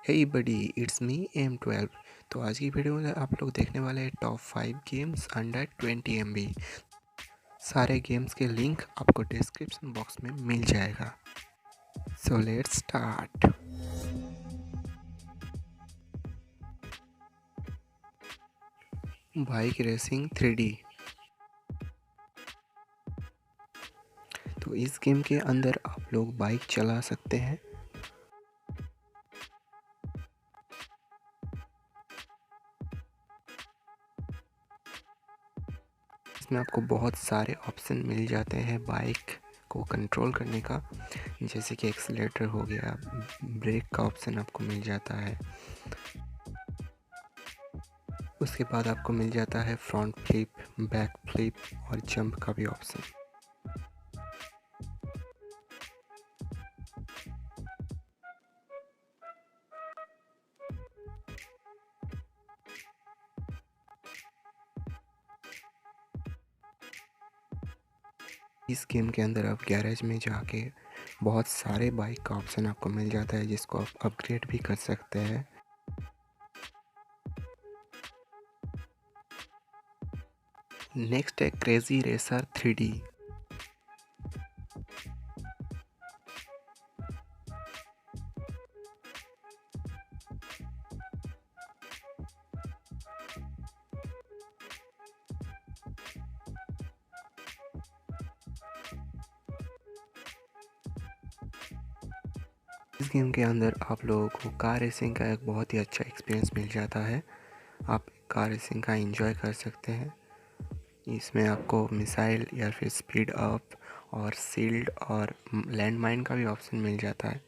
Hey buddy it's me Aimtwelve। तो आज की वीडियो में आप लोग देखने वाले हैं टॉप 5 गेम्स अंडर 20 MB। सारे गेम्स के लिंक आपको डिस्क्रिप्शन बॉक्स में मिल जाएगा। So let's start. Bike racing 3D। तो इस गेम के अंदर आप लोग बाइक चला सकते हैं। इसमें आपको बहुत सारे ऑप्शन मिल जाते हैं बाइक को कंट्रोल करने का, जैसे कि एक्सीलेटर हो गया, ब्रेक का ऑप्शन आपको मिल जाता है। उसके बाद आपको मिल जाता है फ्रंट फ्लिप, बैक फ्लिप और जंप का भी ऑप्शन। इस गेम के अंदर आप गैरेज में जाके बहुत सारे बाइक का ऑप्शन आपको मिल जाता है, जिसको आप अपग्रेड भी कर सकते हैं। नेक्स्ट है क्रेजी रेसर 3D। इस गेम के अंदर आप लोगों को कार रेसिंग का एक बहुत ही अच्छा एक्सपीरियंस मिल जाता है। आप कार रेसिंग का एंजॉय कर सकते हैं। इसमें आपको मिसाइल या फिर स्पीड अप और सील्ड और लैंड माइन का भी ऑप्शन मिल जाता है।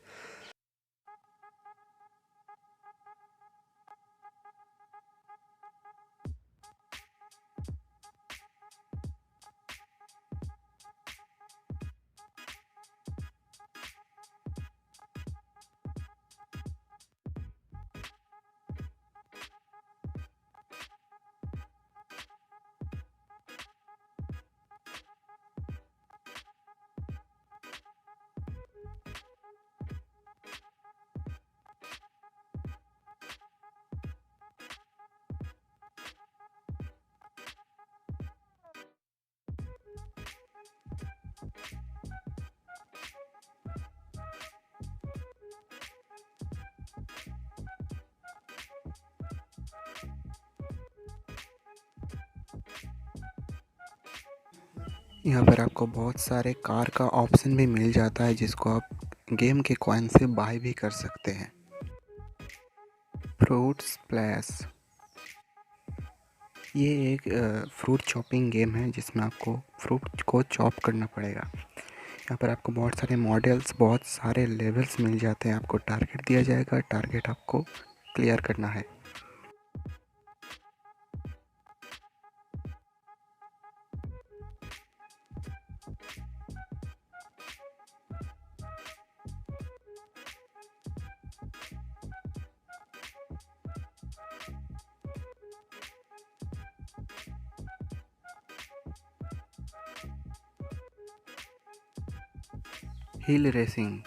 यहाँ पर आपको बहुत सारे कार का ऑप्शन भी मिल जाता है, जिसको आप गेम के कॉइन से बाय भी कर सकते हैं। फ्रूट स्प्लैश, ये एक फ्रूट चॉपिंग गेम है, जिसमें आपको फ्रूट को चॉप करना पड़ेगा। यहाँ पर आपको बहुत सारे मॉडल्स, बहुत सारे लेवल्स मिल जाते हैं। आपको टारगेट दिया जाएगा, टारगेट आपको क्लियर करना है। हिल रेसिंग,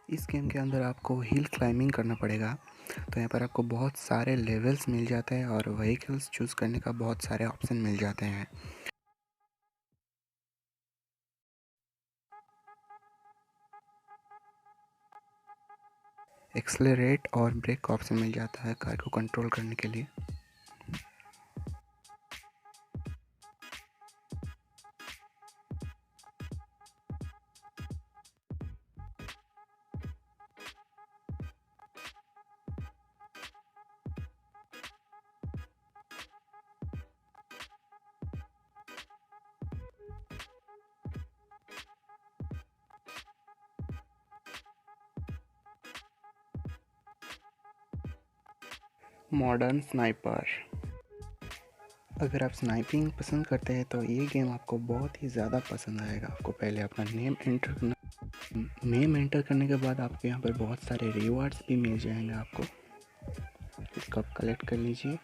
इस गेम के अंदर आपको हिल क्लाइंबिंग करना पड़ेगा। तो यहाँ पर आपको बहुत सारे लेवल्स मिल जाते हैं और व्हीकल्स चूज़ करने का बहुत सारे ऑप्शन मिल जाते हैं। एक्सेलरेट और ब्रेक का ऑप्शन मिल जाता है कार को कंट्रोल करने के लिए। मॉडर्न स्नाइपर, अगर आप स्नाइपिंग पसंद करते हैं तो ये गेम आपको बहुत ही ज़्यादा पसंद आएगा। आपको पहले अपना नेम एंटर करने के बाद आपको यहाँ पर बहुत सारे रिवार्ड्स भी मिल जाएंगे। आपको इसको आप कलेक्ट कर लीजिए।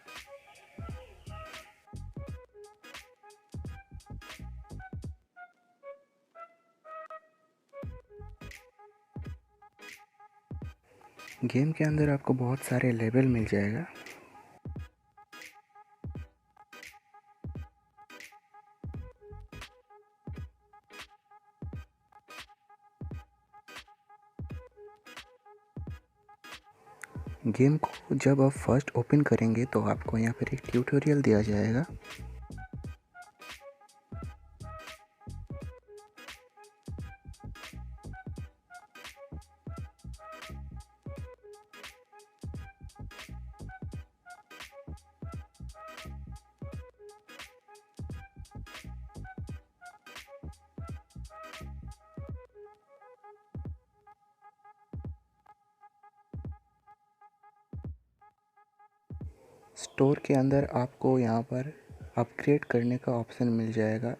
गेम के अंदर आपको बहुत सारे लेवल मिल जाएगा। गेम को जब आप फर्स्ट ओपन करेंगे तो आपको यहाँ पर एक ट्यूटोरियल दिया जाएगा। स्टोर के अंदर आपको यहाँ पर अपग्रेड करने का ऑप्शन मिल जाएगा।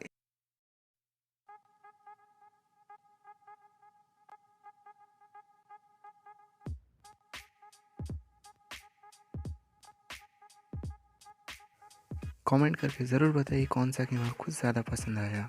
कमेंट करके ज़रूर बताइए कौन सा गेम आपको ज़्यादा पसंद आया।